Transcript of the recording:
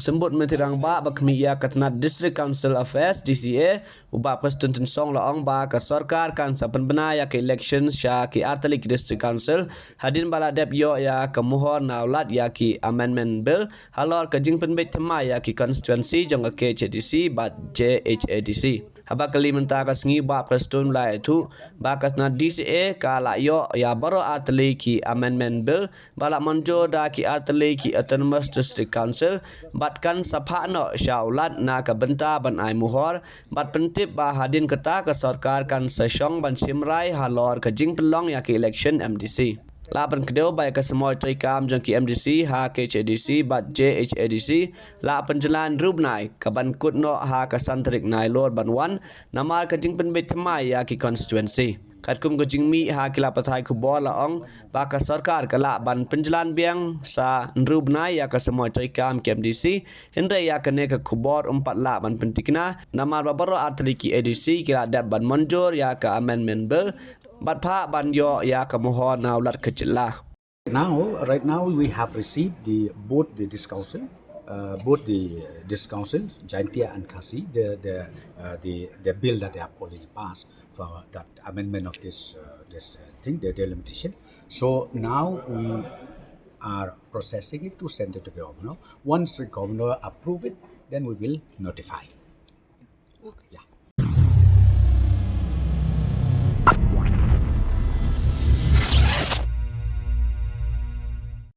Symbud Myntri Rangbah bakmi ia katnat District Council Affairs DCA ubah Presiden song laong ba ka sarkar kan sa Pynbna ya ke election sya ki Artalik District Council Hadien baladep yo ya ke Muhor naulat ya ki amendment bill halor ke jing penbet tema ya ki constituency jong ke KCDC bat JHADC. Haba kali mentah kasngi ba Presiden lai itu ba kasna DCA kala yo ya baro Artalik ki amendment bill balak monjo da ki Artalik ki autonomous district council bat kan sapha no syaulat na ka benta ban ai Muhor bat pentip ba Hadien kata ke sarkar kan sesong ban simrai halor ke jing pelong ya ki election MDC. Lapan kedua baik ke semua trikam jong ki MDC ha KCDC bat JHADC la penjalan rubnai ke ban kutno ha ke santrik nai lord ban wan nama ke jing penbet temai ya ki constituency. Katkum ke jing mi ha kila patai ku bola ong baka sarkar kala ban penjalan biang sa rubnai ya ke semua trikam ki MDC hindra ya ke ne ke kubor 4 la ban pentikna nama babaro atliki ADC kila dap ban monjor ya ke amendment bill bat pha ban yo ya ke Muhor naulat kecil. Right now we have received both the council, Jaintia and Kasi, the bill that they have already passed for that amendment of this thing, the delimitation. So now we are processing it to send it to the governor. Once the governor approve it, then we will notify. Yeah.